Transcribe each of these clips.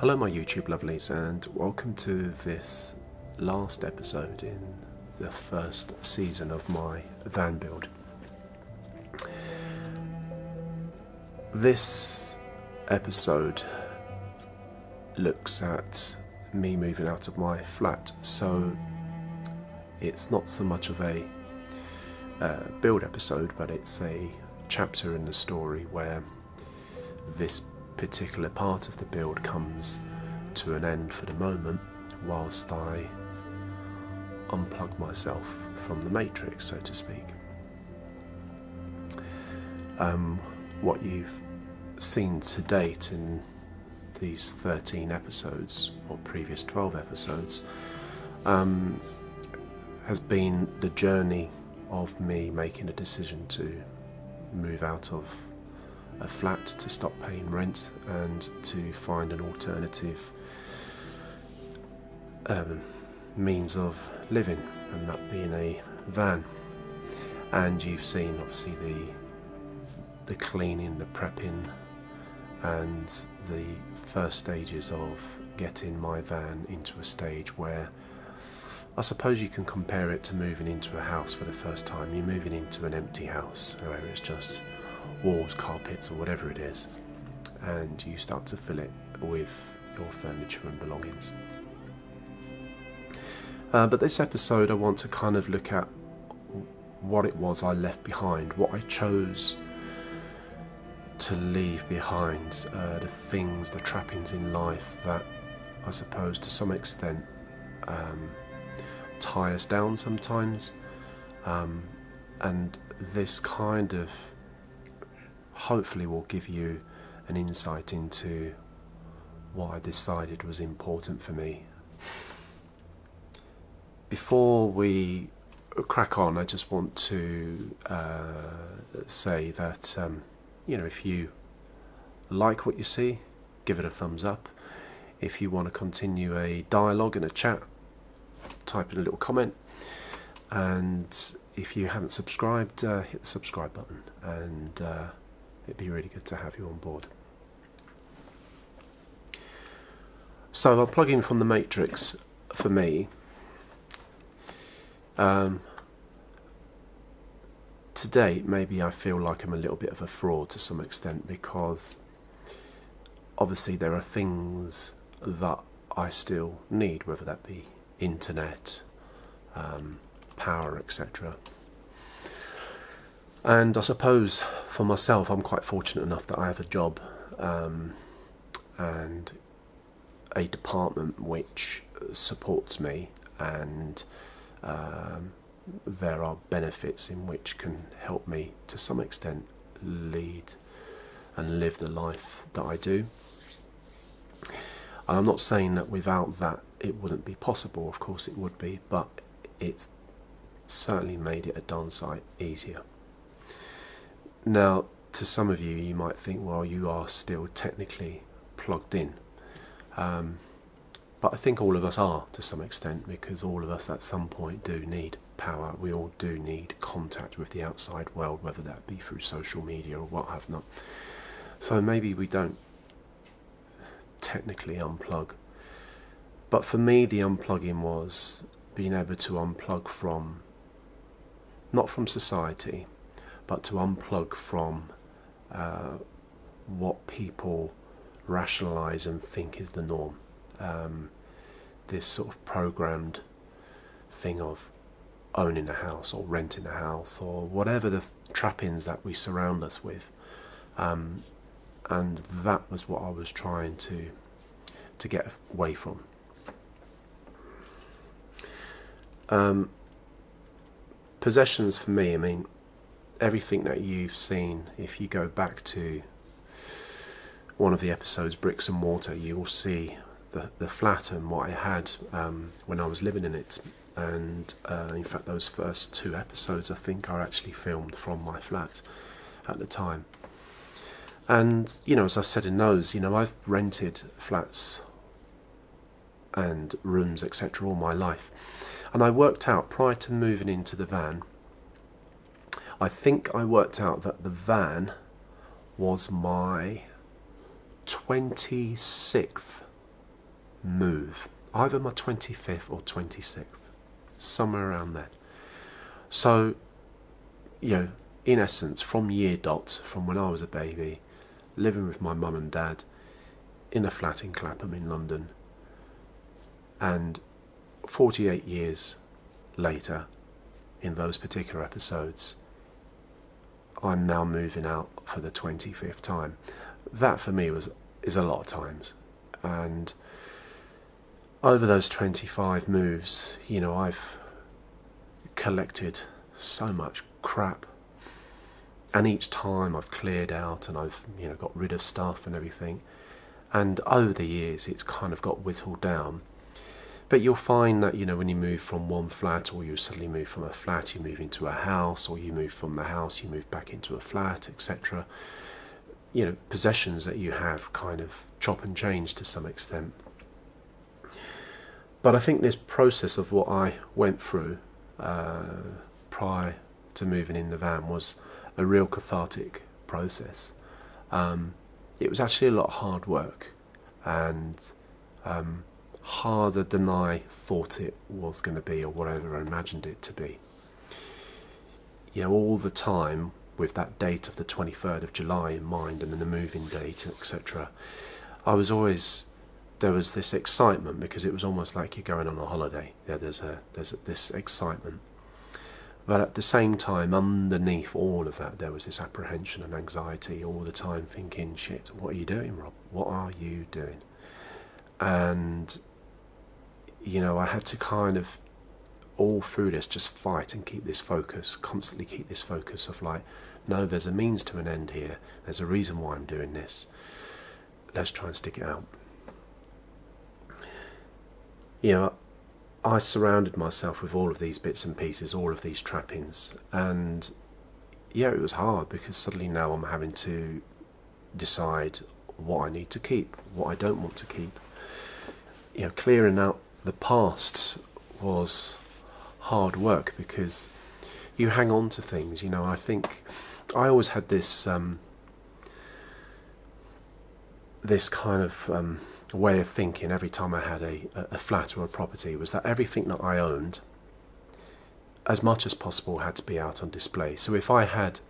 Hello my YouTube lovelies, and welcome to this last episode in the first season of my van build. This episode looks at me moving out of my flat, so it's not so much of a build episode, but it's a chapter in the story where this particular part of the build comes to an end for the moment whilst I unplug myself from the matrix, so to speak. What you've seen to date in these 13 episodes, or previous 12 episodes, has been the journey of me making a decision to move out of a flat, to stop paying rent and to find an alternative means of living, and that being a van. And you've seen obviously the cleaning, the prepping, and the first stages of getting my van into a stage where I suppose you can compare it to moving into a house for the first time. You're moving into an empty house where it's just walls, carpets, or whatever it is, and you start to fill it with your furniture and belongings. But this episode I want to kind of look at what it was I left behind, what I chose to leave behind, the things, the trappings in life that I suppose to some extent tie us down sometimes, and this kind of hopefully will give you an insight into what I decided was important for me. Before we crack on, I just want to say that if you like what you see, give it a thumbs up. If you want to continue a dialogue and a chat, type in a little comment. And if you haven't subscribed, hit the subscribe button, and it'd be really good to have you on board. So unplugging from the matrix for me, to date maybe I feel like I'm a little bit of a fraud to some extent, because obviously there are things that I still need, whether that be internet, power, etc. And I suppose for myself, I'm quite fortunate enough that I have a job and a department which supports me, and there are benefits in which can help me to some extent lead and live the life that I do. And I'm not saying that without that it wouldn't be possible, of course it would be, but it's certainly made it a darn sight easier. Now, to some of you, you might think, well, you are still technically plugged in. But I think all of us are to some extent, because all of us at some point do need power. We all do need contact with the outside world, whether that be through social media or what have not. So maybe we don't technically unplug. But for me, the unplugging was being able to unplug from, not from society, but to unplug from what people rationalise and think is the norm. This sort of programmed thing of owning a house or renting a house or whatever the trappings that we surround us with. And that was what I was trying to get away from. Possessions for me, I mean, everything that you've seen, if you go back to one of the episodes, Bricks and Mortar, you will see the flat and what I had when I was living in it. And in fact those first 2 episodes I think are actually filmed from my flat at the time. And as I've said in those, I've rented flats and rooms, etc., all my life. And I worked out, prior to moving into the van, I think I worked out that the van was my 26th move, either my 25th or 26th, somewhere around there. So, in essence, from year dot, from when I was a baby, living with my mum and dad in a flat in Clapham in London, and 48 years later, in those particular episodes, I'm now moving out for the 25th time. That for me is a lot of times. And over those 25 moves, I've collected so much crap. And each time I've cleared out and I've got rid of stuff and everything. And over the years it's kind of got whittled down. But you'll find that, when you move from one flat, or you suddenly move from a flat, you move into a house, or you move from the house, you move back into a flat, etc. Possessions that you have kind of chop and change to some extent. But I think this process of what I went through prior to moving in the van was a real cathartic process. It was actually a lot of hard work, and harder than I thought it was going to be, or whatever I imagined it to be. All the time with that date of the 23rd of July in mind, and then the moving date, etc. There was this excitement, because it was almost like you're going on a holiday. There's this excitement. But at the same time, underneath all of that, there was this apprehension and anxiety all the time, thinking, shit, what are you doing, Rob? What are you doing? And I had to kind of, all through this, just fight and keep this focus, constantly keep this focus of like, no, there's a means to an end here. There's a reason why I'm doing this. Let's try and stick it out. I surrounded myself with all of these bits and pieces, all of these trappings. And it was hard, because suddenly now I'm having to decide what I need to keep, what I don't want to keep. Clearing out the past was hard work, because you hang on to things. I think I always had this this kind of way of thinking every time I had a flat or a property, was that everything that I owned, as much as possible, had to be out on display. So if I had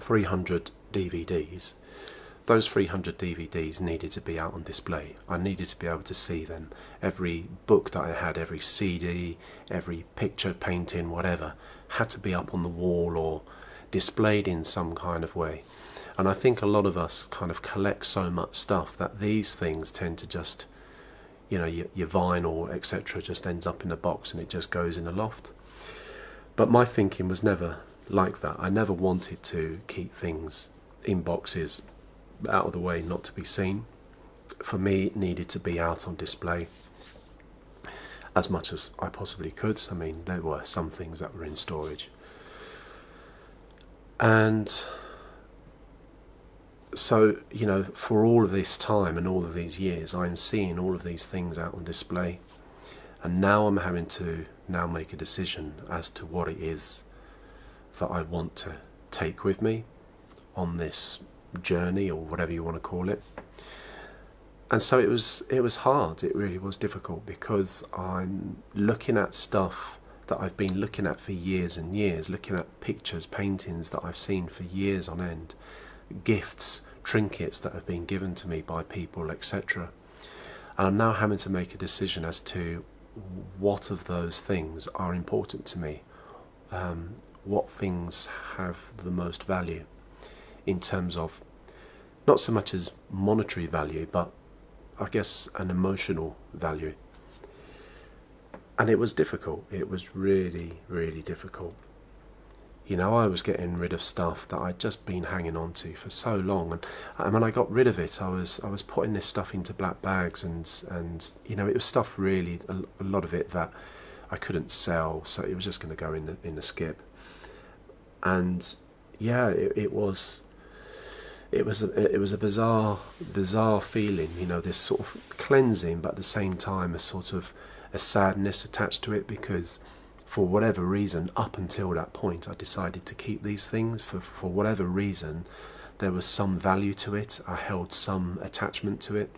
300 DVDs, those 300 DVDs needed to be out on display. I needed to be able to see them. Every book that I had, every CD, every picture, painting, whatever, had to be up on the wall or displayed in some kind of way. And I think a lot of us kind of collect so much stuff that these things tend to just, your vinyl, etc., just ends up in a box and it just goes in a loft. But my thinking was never like that. I never wanted to keep things in boxes, out of the way, not to be seen. For me, it needed to be out on display as much as I possibly could. I mean, there were some things that were in storage. And so, for all of this time and all of these years, I'm seeing all of these things out on display. And now I'm having to make a decision as to what it is that I want to take with me on this journey, or whatever you want to call it. And so it was hard. It really was difficult, because I'm looking at stuff that I've been looking at for years and years, looking at pictures, paintings that I've seen for years on end, gifts, trinkets that have been given to me by people, etc. And I'm now having to make a decision as to what of those things are important to me, what things have the most value, in terms of not so much as monetary value, but I guess an emotional value. And it was difficult. It was really, really difficult. I was getting rid of stuff that I'd just been hanging on to for so long, and when I got rid of it, I was putting this stuff into black bags, and it was stuff, really, a lot of it that I couldn't sell, so it was just going to go in the skip. And it was a bizarre feeling, this sort of cleansing, but at the same time a sort of a sadness attached to it, because for whatever reason, up until that point, I decided to keep these things. For whatever reason, there was some value to it. I held some attachment to it.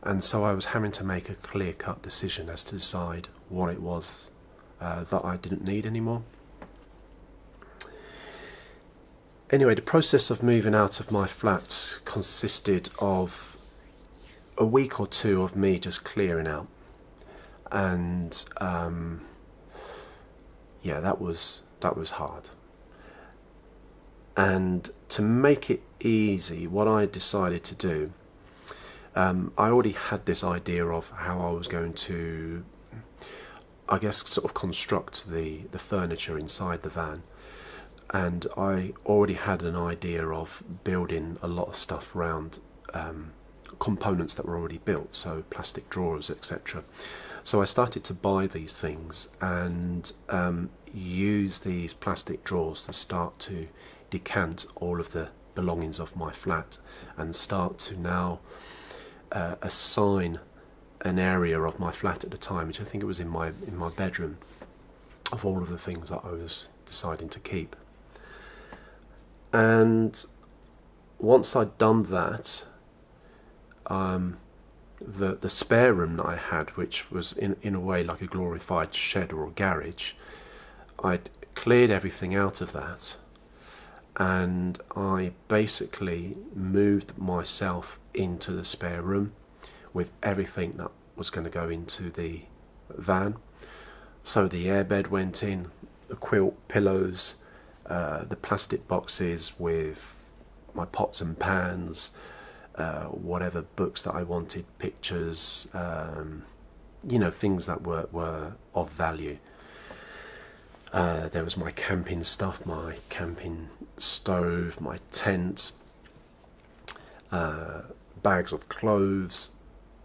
And so I was having to make a clear-cut decision as to decide what it was that I didn't need anymore. Anyway, the process of moving out of my flat consisted of a week or two of me just clearing out. And yeah, that was hard. And to make it easy, what I decided to do, I already had this idea of how I was going to, I guess, sort of construct the furniture inside the van. And I already had an idea of building a lot of stuff around components that were already built, so plastic drawers, etc. So I started to buy these things and use these plastic drawers to start to decant all of the belongings of my flat, and start to now assign an area of my flat at the time, which I think it was in my bedroom, of all of the things that I was deciding to keep. And once I'd done that, the spare room that I had, which was in a way like a glorified shed or a garage, I'd cleared everything out of that, and I basically moved myself into the spare room with everything that was going to go into the van. So the airbed went in, the quilt, pillows, the plastic boxes with my pots and pans, whatever books that I wanted, pictures, things that were of value. There was my camping stuff, my camping stove, my tent, bags of clothes,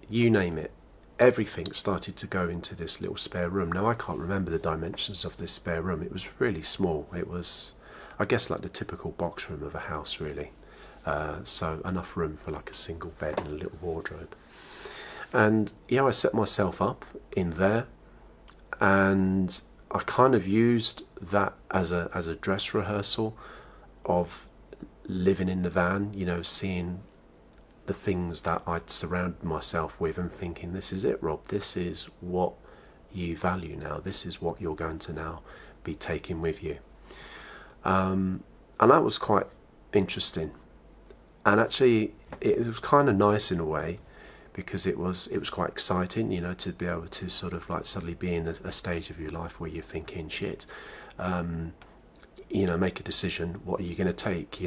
you name it. Everything started to go into this little spare room. Now I can't remember the dimensions of this spare room. It was really small. It was, I guess, like the typical box room of a house, really. So enough room for like a single bed and a little wardrobe. And yeah, I set myself up in there, and I kind of used that as a dress rehearsal of living in the van, seeing the things that I'd surrounded myself with and thinking, this is it, Rob, this is what you value now, this is what you're going to now be taking with you. And that was quite interesting. And actually, it was kind of nice in a way, because it was quite exciting, to be able to sort of like suddenly be in a stage of your life where you're thinking, shit, make a decision, what are you going to take,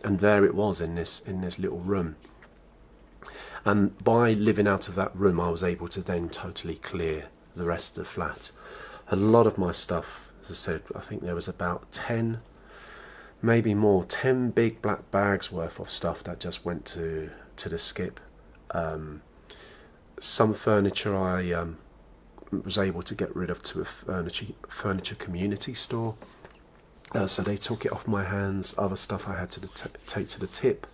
and there it was in this little room. And by living out of that room, I was able to then totally clear the rest of the flat. A lot of my stuff, as I said, I think there was about 10, maybe more, 10 big black bags worth of stuff that just went to the skip. Some furniture I was able to get rid of to a furniture community store. So they took it off my hands. Other stuff I had to take to the tip.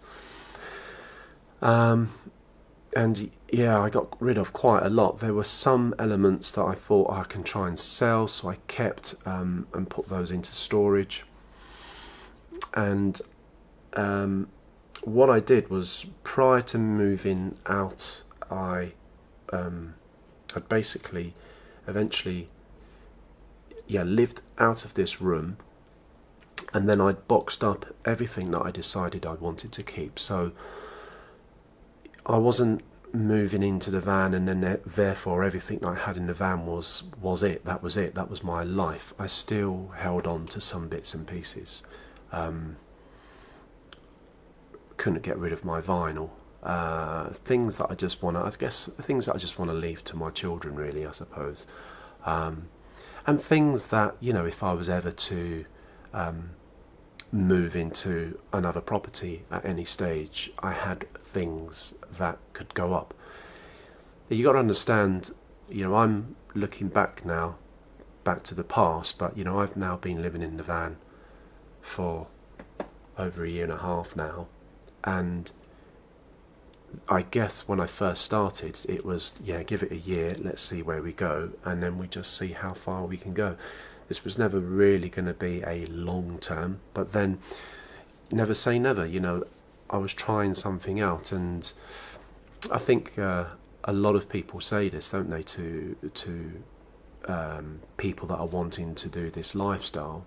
And yeah, I got rid of quite a lot. There were some elements that I thought I can try and sell, so I kept and put those into storage. And what I did was, prior to moving out, I basically eventually lived out of this room, and then I'd boxed up everything that I decided I wanted to keep. So I wasn't moving into the van and then therefore everything that I had in the van was it, that was my life. I still held on to some bits and pieces. Couldn't get rid of my vinyl. Things that I just want to, I guess, things that I just want to leave to my children, really, I suppose. And things that, if I was ever to move into another property at any stage, I had things that could go up. You got to understand, I'm looking back now, back to the past, but I've now been living in the van for over a year and a half now, and I guess when I first started, it was, give it a year, let's see where we go, and then we just see how far we can go. This was never really going to be a long term, but then never say never. I was trying something out, and I think a lot of people say this, don't they, to people that are wanting to do this lifestyle.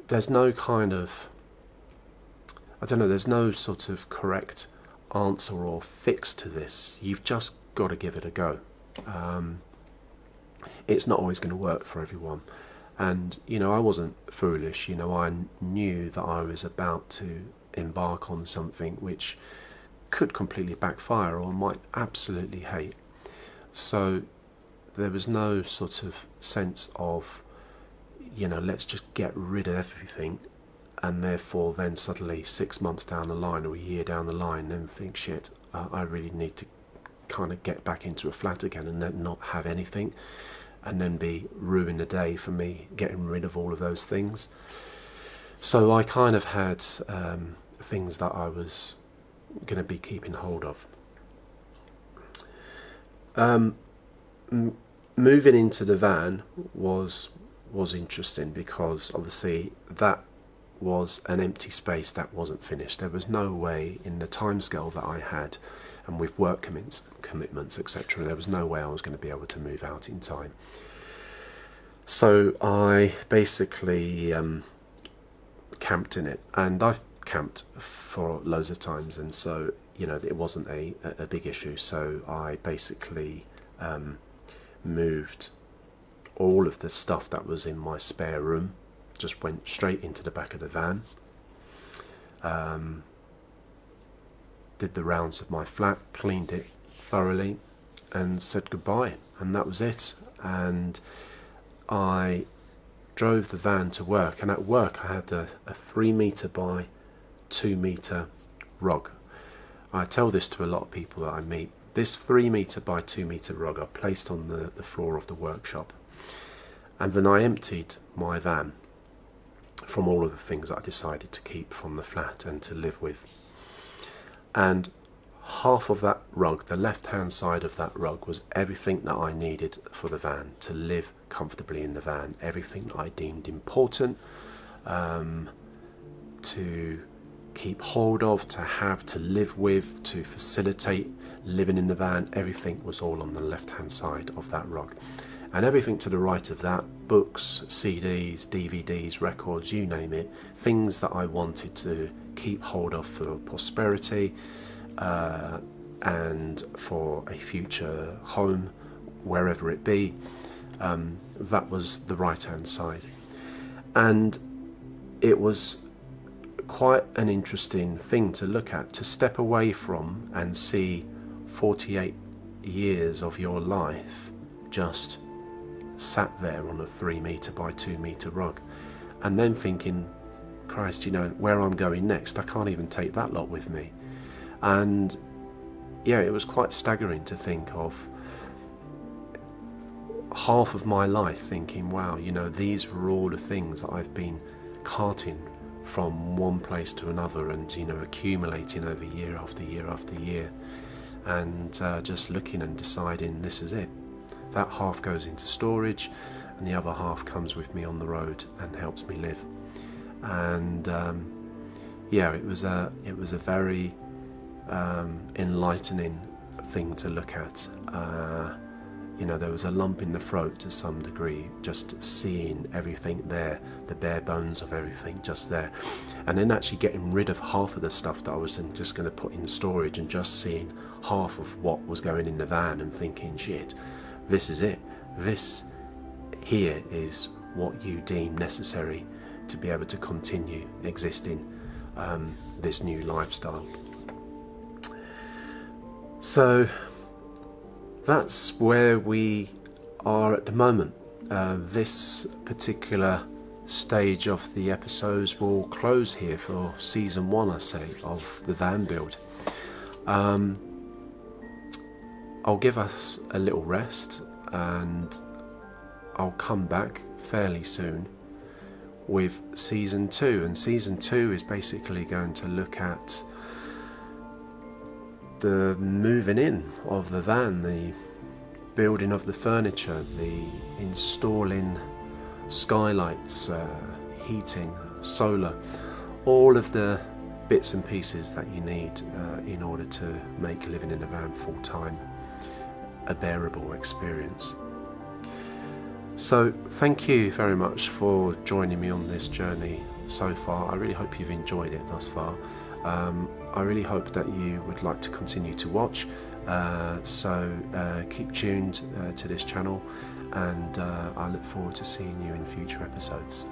There's no kind of, I don't know, there's no sort of correct answer or fix to this. You've just got to give it a go. It's not always going to work for everyone. And, you know, I wasn't foolish. You know, I knew that I was about to embark on something which could completely backfire or might absolutely hate. So there was no sort of sense of, you know, let's just get rid of everything, and therefore then suddenly 6 months down the line or a year down the line then think, shit, I really need to kind of get back into a flat again and then not have anything, and then be ruin a day for me getting rid of all of those things. So I kind of had things that I was going to be keeping hold of. Moving into the van was interesting, because obviously that was an empty space that wasn't finished. There was no way, in the timescale that I had and with work commitments, etc., there was no way I was going to be able to move out in time. So I basically camped in it, and I've camped for loads of times, and so, you know, it wasn't a big issue. So I basically moved all of the stuff that was in my spare room, just went straight into the back of the van, did the rounds of my flat, cleaned it thoroughly, and said goodbye, and that was it. And I drove the van to work, and at work I had a 3 metre by 2 metre rug. I tell this to a lot of people that I meet. This 3 metre by 2 metre rug I placed on the floor of the workshop, and then I emptied my van from all of the things that I decided to keep from the flat and to live with. And half of that rug, the left hand side of that rug, was everything that I needed for the van, to live comfortably in the van, everything that I deemed important, to keep hold of, to have, to live with, to facilitate living in the van. Everything was all on the left hand side of that rug, and everything to the right of that, books, CDs, DVDs, records, you name it, things that I wanted to keep hold of for prosperity and for a future home, wherever it be. That was the right hand side, and it was quite an interesting thing to look at, to step away from and see 48 years of your life just sat there on a 3 metre by 2 metre rug, and then thinking, Christ, you know, where I'm going next, I can't even take that lot with me. And yeah, it was quite staggering to think of half of my life thinking, wow, you know, these were all the things that I've been carting from one place to another, and, you know, accumulating over year after year after year, and just looking and deciding, this is it. That half goes into storage, and the other half comes with me on the road and helps me live. And yeah, it was a very enlightening thing to look at. You know, there was a lump in the throat to some degree, just seeing everything there, the bare bones of everything just there, and then actually getting rid of half of the stuff that I was just going to put in storage, and just seeing half of what was going in the van and thinking, shit, this is it. This here is what you deem necessary to be able to continue existing this new lifestyle. So that's where we are at the moment. This particular stage of the episodes will close here for season 1, I say, of the van build. I'll give us a little rest, and I'll come back fairly soon with season 2, and season 2 is basically going to look at the moving in of the van, the building of the furniture, the installing skylights, heating, solar, all of the bits and pieces that you need in order to make living in a van full time a bearable experience. So thank you very much for joining me on this journey so far. I really hope you've enjoyed it thus far. I really hope that you would like to continue to watch, so keep tuned to this channel, and I look forward to seeing you in future episodes.